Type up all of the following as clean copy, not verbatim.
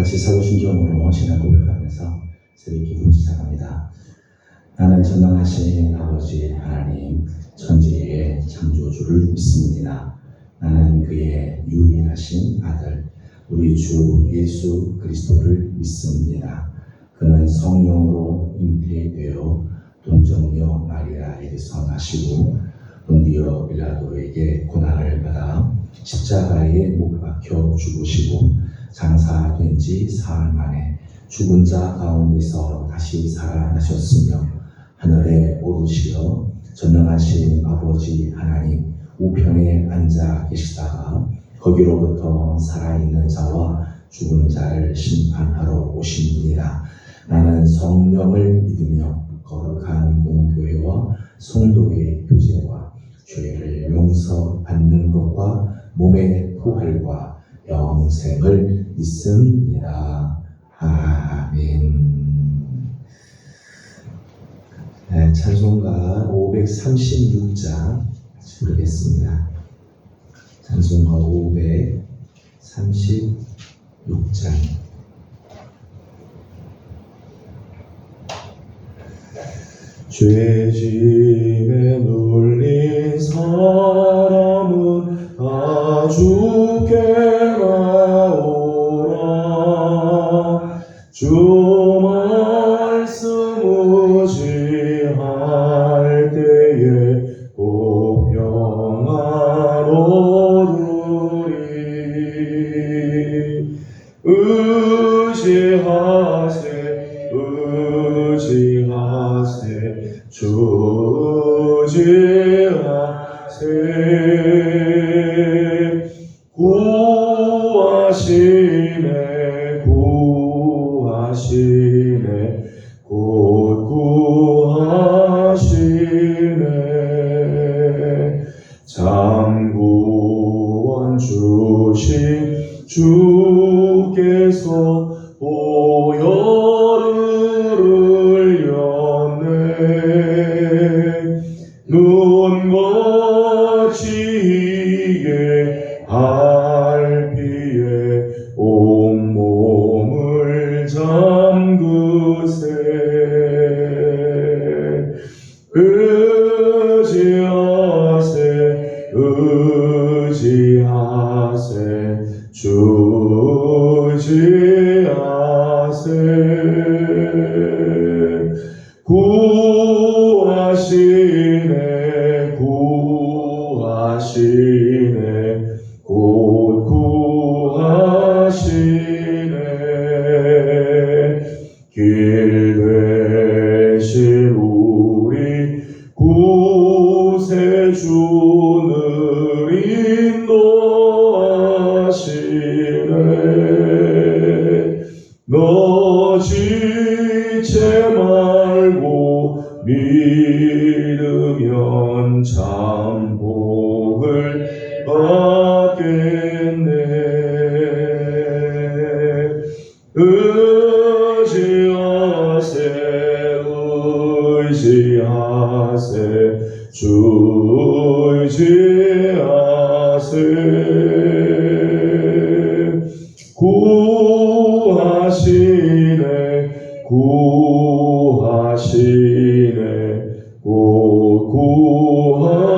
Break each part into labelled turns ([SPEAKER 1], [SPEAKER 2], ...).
[SPEAKER 1] 같이 사도신경으로 신앙 고백하면서 새벽 기도 시작합니다. 나는 전능하신 아버지 하나님 천지의 창조주를 믿습니다. 나는 그의 유일하신 아들 우리 주 예수 그리스도를 믿습니다. 그는 성령으로 잉태되어 동정녀 마리아에게서 나시고 본디오 빌라도에게 고난을 받아 십자가에 못 박혀 죽으시고 장사된 지 사흘 만에 죽은 자 가운데서 다시 살아나셨으며 하늘에 오르시어 전능하신 아버지 하나님 우편에 앉아 계시다가 거기로부터 살아있는 자와 죽은 자를 심판하러 오십니다. 나는 성령을 믿으며 거룩한 공교회와 성도의 교제와 죄를 용서받는 것과 몸의 부활과 영생을 믿습니다. 아멘. 네, 찬송가 536장 부르겠습니다. 찬송가 536장. 죄짐에 눌린 사람은 다 주께 나오라. 주 말씀 의지할 때에 꼭 평안 얻으리. 의지하세 주 의지하세. 구하시네 곧 구하시네. 장구원 주신 주께서 보혈을 흘렸네. 눈 거치게 할 피에 온몸을 잠그세. 의지하세 주 의지하세. 구하시네 곧 구하시네. 길 되실 우리 구세주는 인도하시네. 너 지체 말고 믿으면 참 복을 받겠네. 의지하세 주 의지하세. 구하시네 곧 구하시네.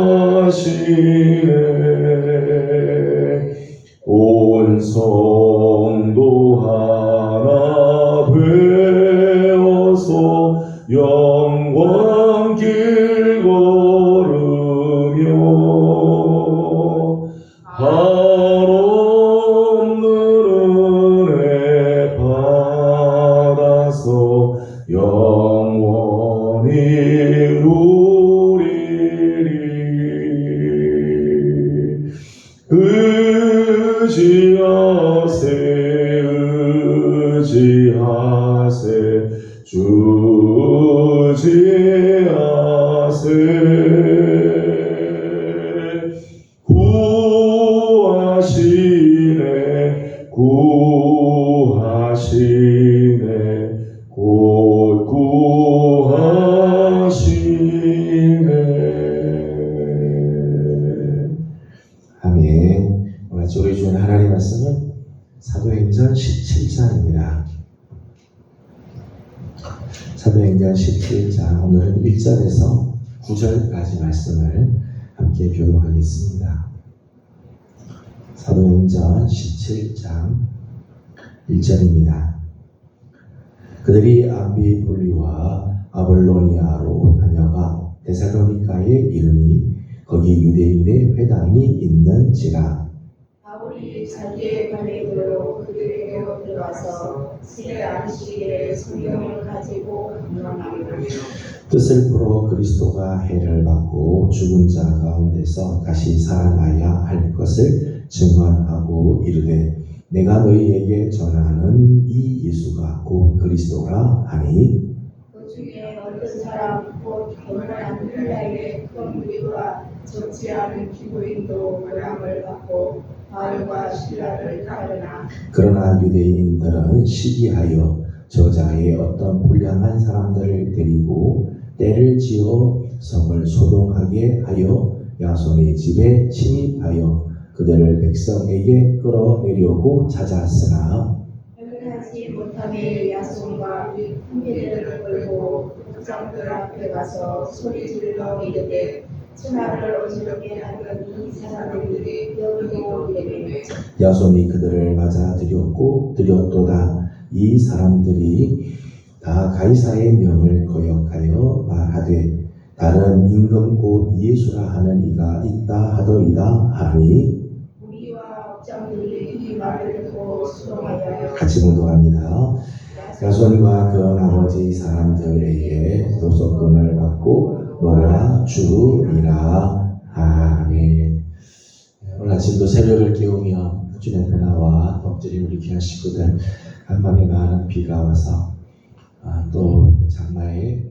[SPEAKER 1] 온 성도 하나 되어서 영광 길 걸으며 한없는 은혜 받아서 영원히 누리리. 의지하세 주 의지하세. 구하시네 곧 구하시네. 아멘. 오늘 우리 주는 하나님 말씀은 사도행전 17장입니다.
[SPEAKER 2] 사도행전 17장 오늘은 1절에서 9절까지 말씀을 함께 교독하겠습니다. 사도행전 17장 1절입니다. 그들이 암비볼리와 아볼로니아로 다녀가 데살로니가에 이르니 거기 유대인의 회당이 있는지라.
[SPEAKER 3] 바울이 자기의 관리들로 그들에게 들어와서 새 안식일에 성경을 가지고 강론하며
[SPEAKER 2] 뜻을 풀어 그리스도가 해를 받고 죽은 자 가운데서 다시 살아나야 할 것을 증언하고 이르되 내가 너희에게 전하는 이 예수가 곧 그리스도라 하니
[SPEAKER 3] 그 중에 어떤 사람 곧 경건한 헬라의 큰 무리와 적지 않은 기부인도 고난을 받고 바울과 실라를 따르나
[SPEAKER 2] 그러나 유대인들은 시기하여 저자의 어떤 불량한 사람들을 데리고 때를 지어 성을 소동하게 하여 야손의 집에 침입하여 그들을 백성에게 끌어내려고 찾았으나
[SPEAKER 3] 행하지 못함에 야손과 형제들을 끌고 국장들 앞에 가서 소리질러 이르되 천하를 어지럽게 하던 이 사람들이 여기로 이르되
[SPEAKER 2] 야손이 그들을 맞아 들였도다. 이 사람들이 다 가이사의 명을 거역하여 말하되 다른 임금 곧 예수라 하는 이가 있다 하더이다 하니
[SPEAKER 3] 우리와 업장들이 이 말을 듣고 수동하여
[SPEAKER 2] 같이 봉독합니다. 야손과 그 나머지 사람들에게 도석금을 받고 놓아주리라. 아멘. 오늘 아침도 새벽을 깨우며 주님의 변화와 덕질이 우리 귀한 식구들 간밤에 많은 비가 와서 또 장마에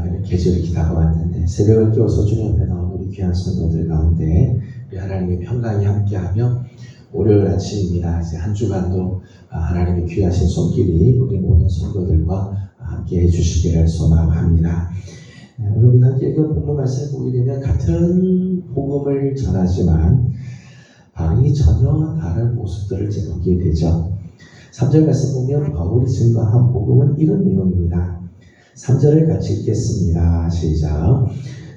[SPEAKER 2] 이런 계절이 다가왔는데 새벽을 깨워서 주님 앞에 나온 우리 귀한 성도들 가운데 우리 하나님의 평강이 함께하며 월요일 아침입니다. 이제 한 주간도 하나님의 귀하신 손길이 우리 모든 성도들과 함께 해주시기를 소망합니다. 오늘 우리가 함께 읽은 본문 말씀을 보게 되면 같은 복음을 전하지만 반응이 전혀 다른 모습들을 보게 되죠. 3절 말씀 보면 바울이 증거한 복음은 이런 내용입니다. 3절을 같이 읽겠습니다. 시작.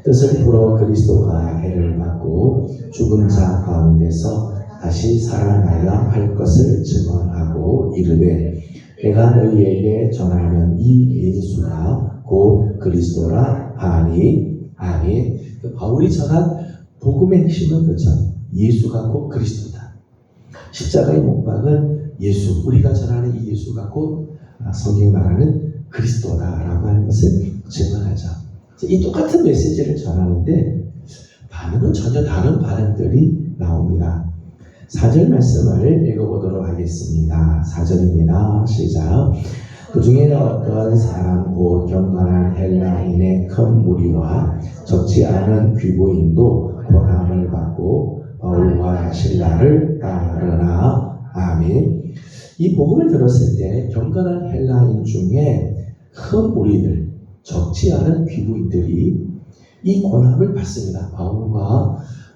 [SPEAKER 2] 뜻을 풀어 그리스도가 해를 받고 죽은 자 가운데서 다시 살아나야 할 것을 증언하고 이르되 내가 너희에게 전하는 이 예수가 곧 그리스도라 하니. 아멘. 바울이 전한 복음의 핵심은 그렇죠. 예수가 곧 그리스도다. 십자가의 못 박은 예수, 우리가 전하는 이 예수가 곧 성경이 말하는 그리스도다라고 하는 것을 증언하죠. 이 똑같은 메시지를 전하는데 반응은 전혀 다른 반응들이 나옵니다. 4절 말씀을 읽어보도록 하겠습니다. 4절입니다. 시작. 그 중에는 어떤 사람 곧 경건한 헬라인의 큰 무리와 적지 않은 귀고인도 고난을 받고 바울과 실라를 따르나. 아멘. 이 복음을 들었을 때 경건한 헬라인 중에 큰 무리들, 적지 않은 귀부인들이 이 고난을 받습니다.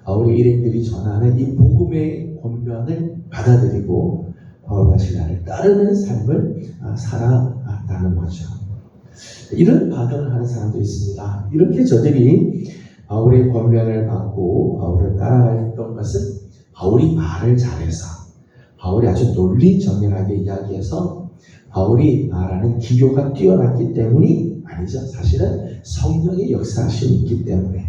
[SPEAKER 2] 바울의 일행들이 전하는 이 복음의 권면을 받아들이고 바울과 실라를 따르는 삶을 살아가는 거죠. 이런 반응을 하는 사람도 있습니다. 이렇게 저들이 바울의 권면을 받고 바울을 따라갔던 것은 바울이 말을 잘해서, 바울이 아주 논리정연하게 이야기해서 바울이 말하는 기교가 뛰어났기 때문이 아니죠. 사실은 성령의 역사하심이 있기 때문에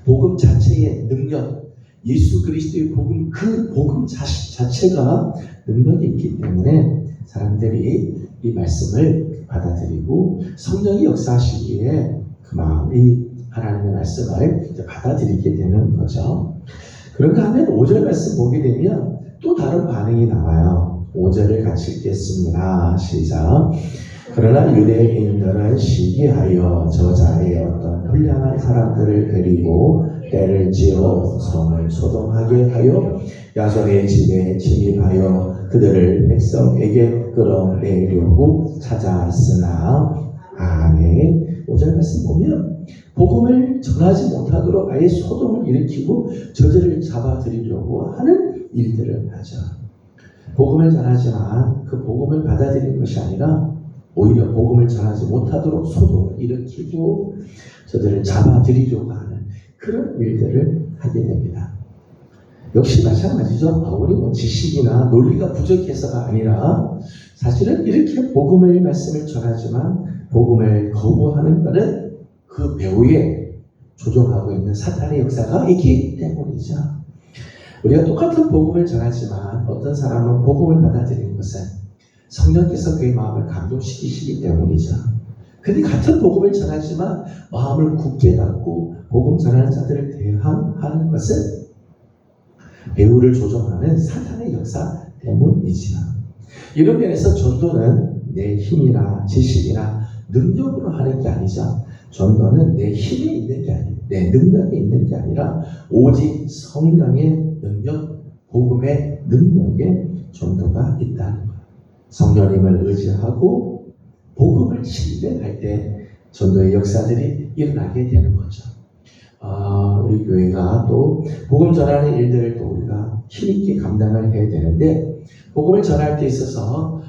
[SPEAKER 2] 복음 자체의 능력, 예수 그리스도의 복음, 그 복음 자체가 능력이 있기 때문에 사람들이 이 말씀을 받아들이고 성령이 역사하시기에 그 마음이 하나님의 말씀을 받아들이게 되는 거죠. 그런가 하면 5절 말씀 보게 되면 또 다른 반응이 나와요. 5절을 같이 읽겠습니다. 시작. 그러나 유대인들은 시기하여 저자의 어떤 불량한 사람들을 데리고 때를 지어 성을 소동하게 하여 야손의 집에 침입하여 그들을 백성에게 끌어내려고 찾았으나. 아멘. 5절 말씀 보면 복음을 전하지 못하도록 아예 소동을 일으키고 저들을 잡아들이려고 하는 일들을 하죠. 복음을 전하지만 그 복음을 받아들이는 것이 아니라 오히려 복음을 전하지 못하도록 소동을 일으키고 저들을 잡아들이려고 하는 그런 일들을 하게 됩니다. 역시 마찬가지죠. 바울이 지식이나 논리가 부족해서가 아니라 사실은 이렇게 복음의 말씀을 전하지만 복음을 거부하는 것은 그 배후에 조종하고 있는 사탄의 역사가 있기 때문이죠. 우리가 똑같은 복음을 전하지만 어떤 사람은 복음을 받아들이는 것은 성령께서 그의 마음을 감동시키시기 때문이죠. 근데 같은 복음을 전하지만 마음을 굳게 닫고 복음 전하는 자들을 대항하는 것은 배후를 조종하는 사탄의 역사 때문이지요. 이런 면에서 전도는 내 힘이나 지식이나 능력으로 하는 게 아니죠. 전도는 내 힘에 있는 게 아니에요. 내 능력에 있는 게 아니라 오직 성령의 능력, 복음의 능력에 전도가 있다는 거예요. 성령님을 의지하고 복음을 신뢰할 때 전도의 역사들이 일어나게 되는 거죠. 우리 교회가 또 복음 전하는 일들을 또 우리가 힘있게 감당을 해야 되는데 복음을 전할 때 있어서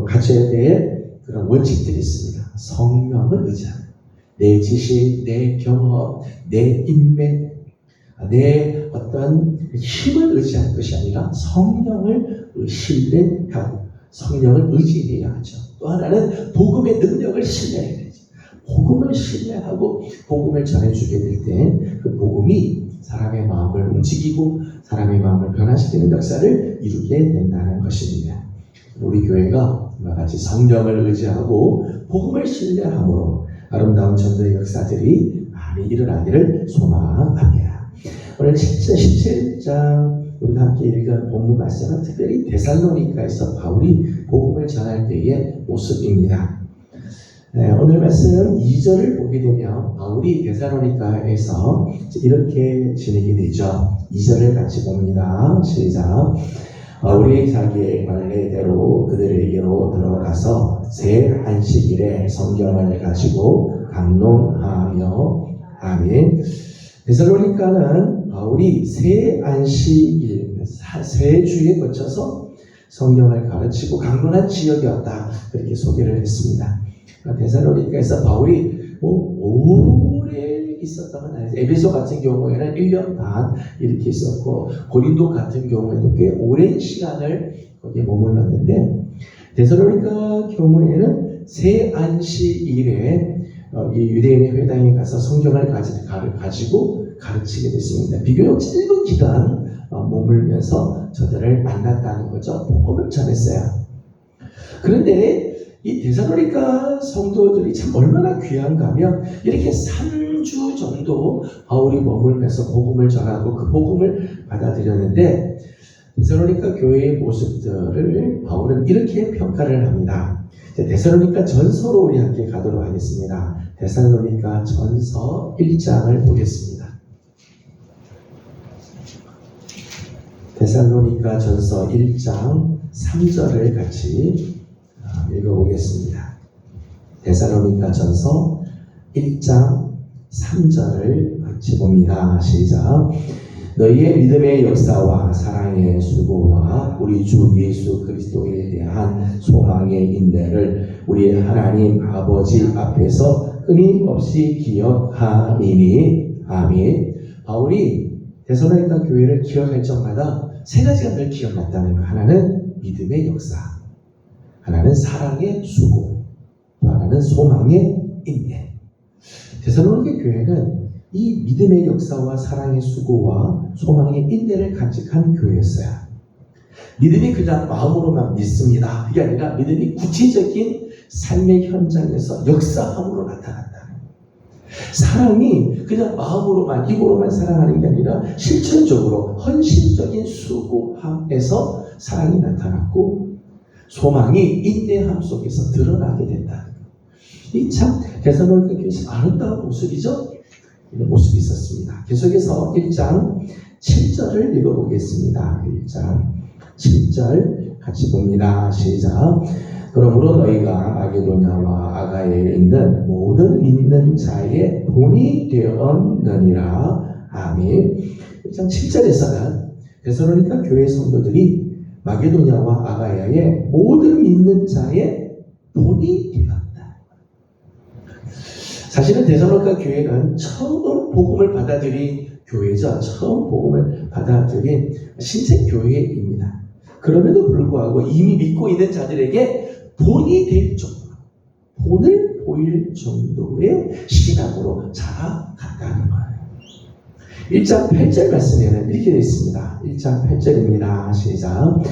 [SPEAKER 2] 갖춰야 될 그런 원칙들이 있습니다. 성령을 의지하는 내 지식, 내 경험, 내 인맥, 내 어떤 힘을 의지하는 것이 아니라 성령을 신뢰하고 성령을 의지해야 하죠. 또 하나는 복음의 능력을 신뢰해야 되죠. 복음을 신뢰하고 복음을 전해주게 될 때 그 복음이 사람의 마음을 움직이고 사람의 마음을 변화시키는 역사를 이루게 된다는 것입니다. 우리 교회가 이와 같이 성령을 의지하고 복음을 신뢰함으로 아름다운 전도의 역사들이 많이 일어나기를 소망합니다. 오늘 17장 우리가 함께 읽은 본문 말씀은 특별히 데살로니가에서 바울이 복음을 전할 때의 모습입니다. 오늘 말씀 2절을 보게 되면 바울이 데살로니가에서 이렇게 지내게 되죠. 2절을 같이 봅니다. 시작. 바울이 자기의 관례대로 그들에게로 들어가서 새 안식일에 성경을 가지고 강론하며 아멘. 데살로니가는 바울이 새 안식일, 새 주에 거쳐서 성경을 가르치고 강론한 지역이었다. 그렇게 소개를 했습니다. 데살로니가에서 바울이 오래 있었던 건 아니죠. 에베소 같은 경우에는 1년 반 이렇게 있었고 고린도 같은 경우에도 꽤 오랜 시간을 거기에 머물렀는데 데살로니가 경우에는 새 안식일에 이 유대인의 회당에 가서 성경을 가지고 가르치게 됐습니다. 비교적 짧은 기간 머물면서 저들을 만났다는 거죠. 복음을 전했어요. 그런데 이 데살로니가 성도들이 참 얼마나 귀한가 하면 이렇게 3주 정도 바울이 머물면서 복음을 전하고 그 복음을 받아들였는데 데살로니가 교회의 모습들을 바울은 이렇게 평가를 합니다. 데살로니가 전서로 우리 함께 가도록 하겠습니다. 데살로니가 전서 1장을 보겠습니다. 데살로니가 전서 1장 3절을 같이 읽어보겠습니다. 데살로니가 전서 1장 3절을 같이 봅니다. 시작. 너희의 믿음의 역사와 사랑의 수고와 우리 주 예수 그리스도에 대한 소망의 인내를 우리 하나님 아버지 앞에서 끊임없이 기억하미니 아멘. 바울이 데살로니가 교회를 기억할 적마다 세 가지가 늘 기억났다는 거. 하나는 믿음의 역사, 하나는 사랑의 수고, 또 하나는 소망의 인내. 데살로니가 교회는 이 믿음의 역사와 사랑의 수고와 소망의 인내를 간직한 교회였어요. 믿음이 그냥 마음으로만 믿습니다. 그게 아니라 믿음이 구체적인 삶의 현장에서 역사함으로 나타난다. 사랑이 그냥 마음으로만 입으로만 사랑하는 게 아니라 실천적으로 헌신적인 수고함에서 사랑이 나타났고 소망이 인내함 속에서 드러나게 된다. 이 참 데살로니가 교회의 아름다운 모습이죠. 이런 모습이 있었습니다. 계속해서 1장 7절을 읽어보겠습니다. 1장 7절 같이 봅니다. 시작. 그러므로 너희가 마게도냐와 아가야에 있는 모든 믿는 자의 본이 되었느니라. 아멘. 1장 7절에서는 데살로니가 교회 성도들이 마게도냐와 아가야의 모든 믿는 자의 본이 되었다. 사실은 데살로니가 교회는 처음 복음을 받아들인 교회죠. 처음 복음을 받아들인 신생교회입니다. 그럼에도 불구하고 이미 믿고 있는 자들에게 본이 될 정도, 본을 보일 정도의 신앙으로 자라갔다는 거예요. 1장 8절 말씀에는 이렇게 되어 있습니다. 1장 8절입니다. 시작.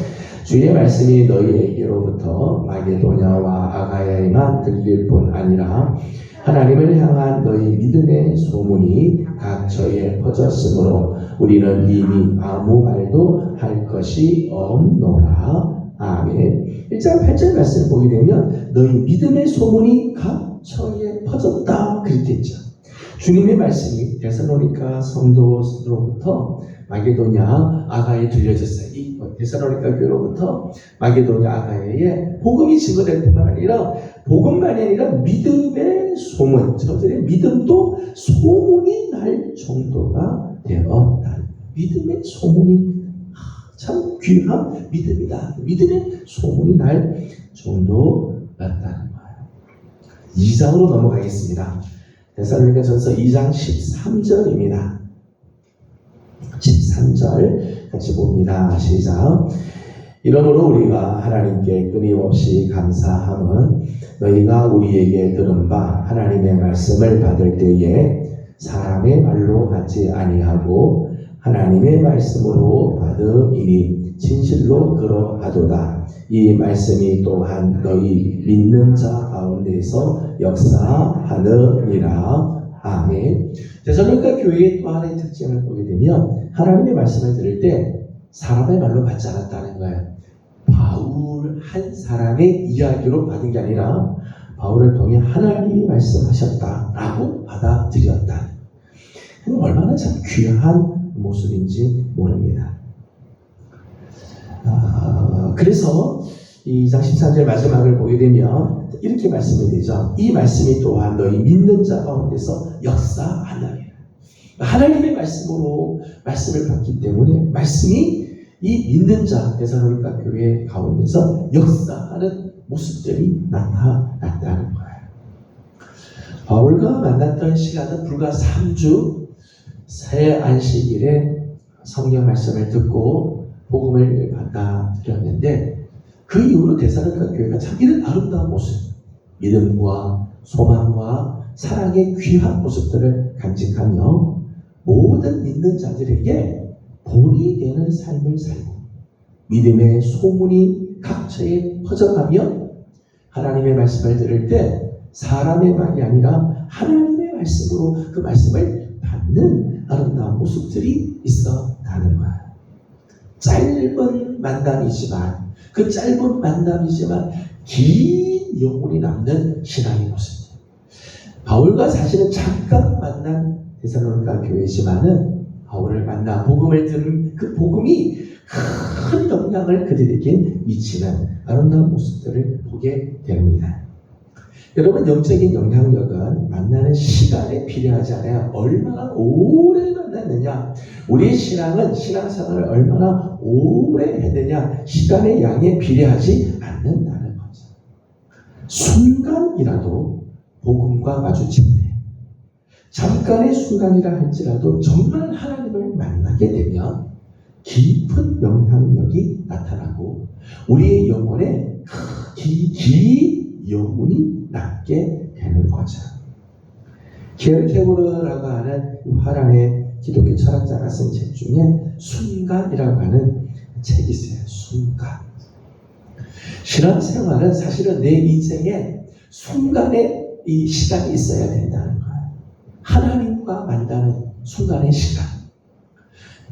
[SPEAKER 2] 주의 말씀이 너희에게로부터 마게도냐와 아가야에만 들릴 뿐 아니라 하나님을 향한 너희 믿음의 소문이 각처에 퍼졌으므로 우리는 이미 아무 말도 할 것이 없노라. 아멘. 1장 8절 말씀을 보게 되면 너희 믿음의 소문이 각처에 퍼졌다 그렇게 했죠. 주님의 말씀이 데살로니가 성도로부터 마게도냐 아가야에 들려졌어요. 이 데살로니가 교회로부터 마게도냐 아가야에 복음이 증거될 뿐만 아니라 복음만이 아니라 믿음의 소문, 저들의 믿음도 소문이 날 정도가 되었다. 믿음의 소문이 참 귀한 믿음이다. 믿음의 소문이 날 정도였다는 거예요. 2장으로 넘어가겠습니다. 데살로니가전서 2장 13절입니다. 13절 같이 봅니다. 시작. 이러므로 우리가 하나님께 끊임없이 감사함은 너희가 우리에게 들은 바 하나님의 말씀을 받을 때에 사람의 말로 받지 아니하고 하나님의 말씀으로 받음이니 진실로 그러하도다. 이 말씀이 또한 너희 믿는 자 가운데서 역사하느니라. 아멘. 데살로니가 교회의 또 하나의 특징을 보게 되면 하나님의 말씀을 들을 때 사람의 말로 받지 않았다는 거예요. 바울 한 사람의 이야기로 받은 게 아니라 바울을 통해 하나님이 말씀하셨다라고 받아들였다. 얼마나 참 귀한 모습인지 모릅니다. 그래서 2장 13절 마지막을 보게 되면 이렇게 말씀이 되죠. 이 말씀이 또한 너희 믿는 자 가운데서 역사하느니라. 하나님의 말씀으로 말씀을 받기 때문에 말씀이 이 믿는 자 데살로니가 교회 가운데서 역사하는 모습들이 나타났다는 거예요. 바울과 만났던 시간은 불과 3주, 새 안식일에 성경 말씀을 듣고 복음을 받아들였는데 그 이후로 데살로니가 교회가 참 이런 아름다운 모습, 믿음과 소망과 사랑의 귀한 모습들을 간직하며 모든 믿는 자들에게 본이 되는 삶을 살고 믿음의 소문이 각처에 퍼져가며 하나님의 말씀을 들을 때 사람의 말이 아니라 하나님의 말씀으로 그 말씀을 받는 아름다운 모습들이 있었다는 거예요. 짧은 만남이지만 그 짧은 만남이지만 긴 영혼이 남는 신앙의 모습. 바울과 사실은 잠깐 만난 데살로니가 교회지만은 바울을 만나 복음을 들은 그 복음이 큰 영향을 그들에게 미치는 아름다운 모습들을 보게 됩니다. 여러분, 영적인 영향력은 만나는 시간에 비례하지 않아요. 얼마나 오래 만났느냐, 우리의 신앙은 신앙생활을 얼마나 오래 했느냐, 시간의 양에 비례하지 않는다는 거죠. 순간이라도 복음과 마주칠 때, 잠깐의 순간이라 할지라도 정말 하나님을 만나게 되면 깊은 영향력이 나타나고 우리의 영혼에 긴 영혼이 남게 되는 거죠. 게르케고르라고 하는 화랑의 기독교 철학자가 쓴 책 중에 순간이라고 하는 책이 있어요. 순간. 신앙생활은 사실은 내 인생에 순간에 이 시간이 있어야 된다는 거예요. 하나님과 만나는 순간의 시간,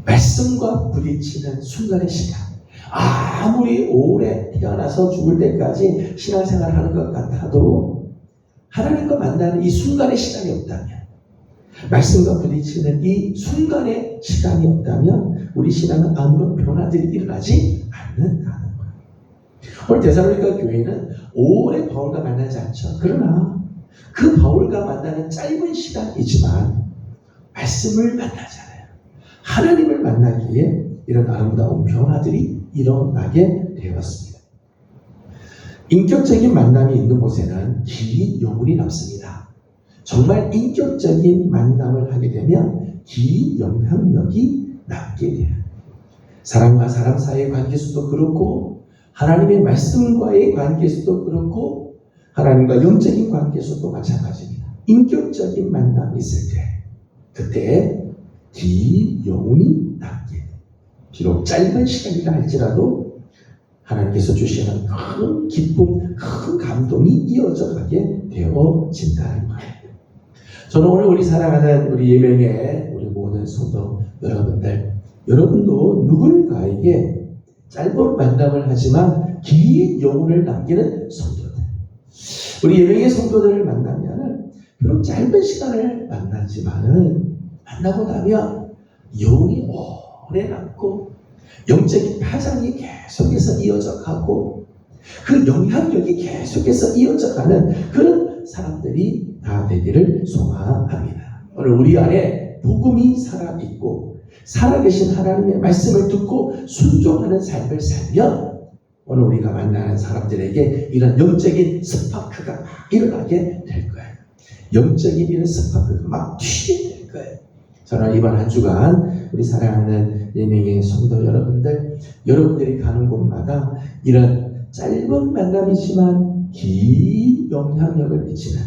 [SPEAKER 2] 말씀과 부딪히는 순간의 시간. 아무리 오래 태어나서 죽을 때까지 신앙생활을 하는 것 같아도 하나님과 만나는 이 순간의 시간이 없다면, 말씀과 부딪히는 이 순간의 시간이 없다면 우리 신앙은 아무런 변화들이 일어나지 않는다는 거예요. 오늘 데살로니가 교회는 오래 바울과 만나지 않죠. 그러나 그 바울과 만나는 짧은 시간이지만 말씀을 만나잖아요. 하나님을 만나기에 이런 아름다운 변화들이 일어나게 되었습니다. 인격적인 만남이 있는 곳에는 긴 영혼이 남습니다. 정말 인격적인 만남을 하게 되면 긴 영향력이 남게 돼요. 사람과 사람 사이의 관계에서도 그렇고 하나님의 말씀과의 관계에서도 그렇고 하나님과 영적인 관계에서도 마찬가지입니다. 인격적인 만남이 있을 때 그때 긴 영혼이 남게 돼요. 비록 짧은 시간이라 할지라도 하나님께서 주시는 큰 기쁨, 큰 감동이 이어져 가게 되어진다는 거예요. 저는 오늘 우리 사랑하는 우리 예명의 우리 모든 성도 여러분도 누군가에게 짧은 만남을 하지만 긴 영혼을 남기는 성도들. 우리 예명의 성도들을 만나면 비록 짧은 시간을 만나지만은 만나고 나면 영혼이 오래 남고 영적인 파장이 계속해서 이어져 가고 그 영향력이 계속해서 이어져 가는 그런 사람들이 다 되기를 소망합니다. 오늘 우리 안에 복음이 살아있고 살아계신 하나님의 말씀을 듣고 순종하는 삶을 살면 오늘 우리가 만나는 사람들에게 이런 영적인 스파크가 막 일어나게 될 거예요. 영적인 이런 스파크가 막 튀게 될 거예요. 저는 이번 한 주간 우리 사랑하는 예명의 성도 여러분들이 가는 곳마다 이런 짧은 만남이지만 긴 영향력을 미치는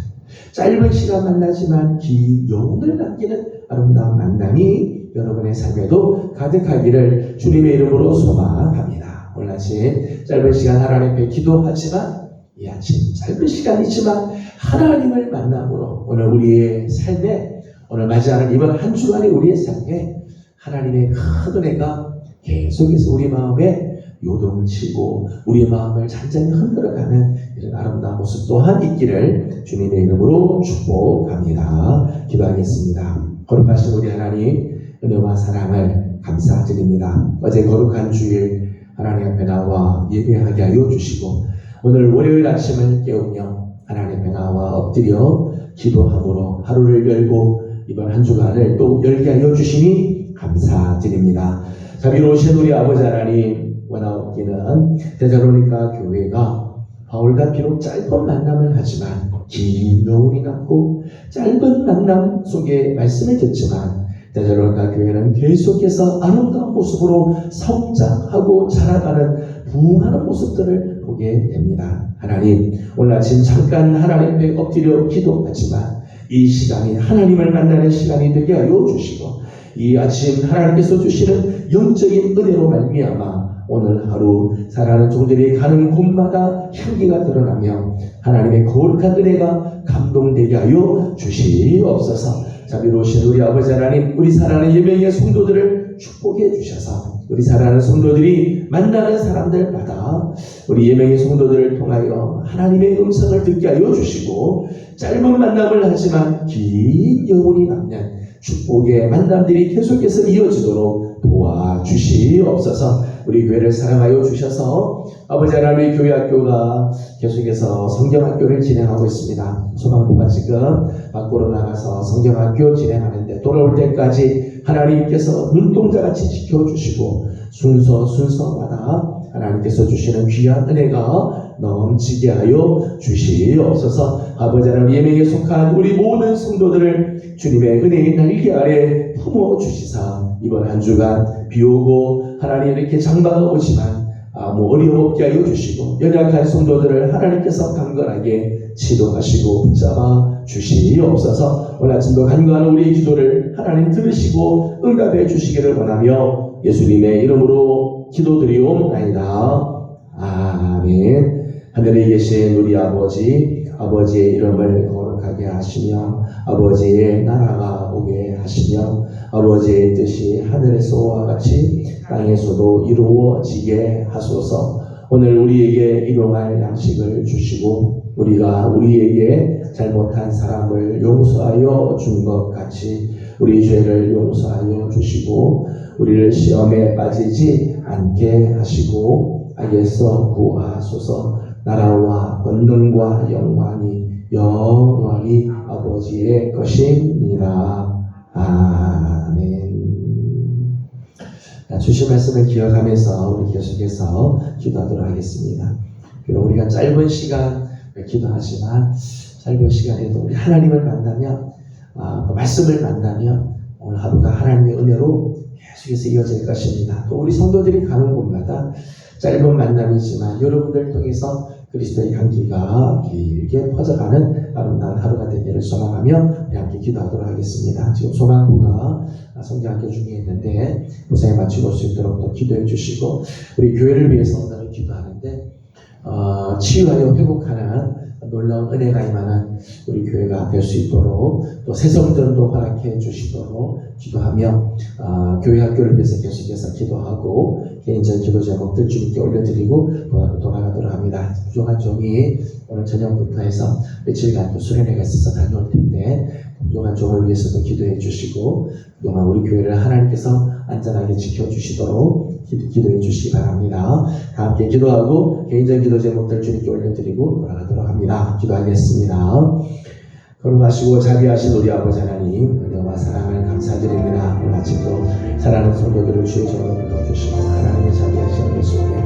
[SPEAKER 2] 짧은 시간 만나지만 긴 영혼을 남기는 아름다운 만남이 여러분의 삶에도 가득하기를 주님의 이름으로 소망합니다. 오늘 아침 짧은 시간 하나님 앞에 기도하지만 이 아침 짧은 시간이지만 하나님을 만남으로 오늘 우리의 삶에 오늘 맞이하는 이번 한 주간의 우리의 삶에 하나님의 큰 은혜가 계속해서 우리 마음에 요동치고 우리의 마음을 잔잔히 흔들어가는 이런 아름다운 모습 또한 있기를 주님의 이름으로 축복합니다. 기도하겠습니다. 거룩하신 우리 하나님 은혜와 사랑을 감사드립니다. 어제 거룩한 주일 하나님 앞에 나와 예배하게 하여 주시고 오늘 월요일 아침을 깨우며 하나님 앞에 나와 엎드려 기도함으로 하루를 열고 이번 한 주간을 또 열게 하여 주시니 감사드립니다. 자비로우신 우리 아버지 하나님 원하옵기는 데살로니가 교회가 바울과 비록 짧은 만남을 하지만 긴 영혼이 남고 짧은 만남 속에 말씀을 듣지만 데살로니가 교회는 계속해서 아름다운 모습으로 성장하고 자라가는 부흥하는 모습들을 보게 됩니다. 하나님 오늘 아침 잠깐 하나님 앞에 엎드려 기도하지만 이 시간이 하나님을 만나는 시간이 되게 하여 주시고 이 아침 하나님께서 주시는 영적인 은혜로 말미암아 오늘 하루 살아가는 종들이 가는 곳마다 향기가 드러나며 하나님의 거룩한 은혜가 감동되게 하여 주시옵소서. 자비로우신 우리 아버지 하나님 우리 사랑하는 예명의 성도들을 축복해 주셔서 우리 사랑하는 성도들이 만나는 사람들마다 우리 예명의 성도들을 통하여 하나님의 음성을 듣게 하여 주시고 짧은 만남을 하지만 긴 영혼이 남는 축복의 만남들이 계속해서 이어지도록 도와주시옵소서. 우리 교회를 사랑하여 주셔서 아버지 하나님의 교회학교가 계속해서 성경학교를 진행하고 있습니다. 소망부가 지금 밖으로 나가서 성경학교 진행하는데 돌아올 때까지 하나님께서 눈동자같이 지켜주시고 순서마다 하나님께서 주시는 귀한 은혜가 넘치게 하여 주시옵소서. 아버지 하나님 예명에 속한 우리 모든 성도들을 주님의 은혜의 날개 아래 품어 주시사 이번 한 주간 비오고 하나님 이렇게 장마가 오지만 아무 어려움 없게 하여 주시고 연약한 성도들을 하나님께서 강건하게 치료하시고 붙잡아 주시옵소서. 오늘 아침도 간구하는 우리의 기도를 하나님 들으시고 응답해 주시기를 원하며 예수님의 이름으로 기도드리옵나이다. 아멘. 하늘에 계신 우리 아버지의 이름을 거룩하게 하시며 아버지의 나라가 오게 하시며 아버지의 뜻이 하늘에서와 같이 땅에서도 이루어지게 하소서. 오늘 우리에게 일용할 양식을 주시고 우리가 우리에게 잘못한 사람을 용서하여 준 것 같이 우리 죄를 용서하여 주시고 우리를 시험에 빠지지 않게 하시고 악에서 구하소서. 나라와 권능과 영광이 영원히 아버지의 것입니다. 아멘. 주신 말씀을 기억하면서 우리 계속해서 기도하도록 하겠습니다. 비록 우리가 짧은 시간 기도하지만 짧은 시간에도 우리 하나님을 만나면 그 말씀을 만나면 오늘 하루가 하나님의 은혜로 계속해서 이어질 것입니다. 또 우리 성도들이 가는 곳마다 짧은 만남이지만 여러분들 통해서 그리스도의 향기가 길게 퍼져가는 아름다운 하루가 되기를 소망하며 우리 함께 기도하도록 하겠습니다. 지금 소망부가 성경학교 중에 있는데 무사히 마치고 올 수 있도록 또 기도해 주시고 우리 교회를 위해서 오늘은 기도하는데 치유하여 회복하는 놀라운 은혜가 임하는 우리 교회가 될 수 있도록 또 새성전도 허락해 주시도록 기도하며 교회 학교를 위해서 계속해서 기도하고 개인적인 기도 제목들 주님께 올려드리고 돌아가도록 합니다. 부족한 종이 오늘 저녁부터 해서 며칠간 또 수련회가 있어서 다녀올 텐데 부족한 종을 위해서도 기도해 주시고 그동안 우리 교회를 하나님께서 안전하게 지켜주시도록 기도해 주시기 바랍니다. 다 함께 기도하고 개인적인 기도 제목들 주님께 올려드리고 돌아가도록 합니다. 기도하겠습니다. 거룩하시고 자비하신 우리 아버지 하나님 은혜와 사랑을 감사드립니다. 오늘 아침도 사랑하는 성도들을 주의 전으로 불러주시고 하나님의 자비하신 은혜 속에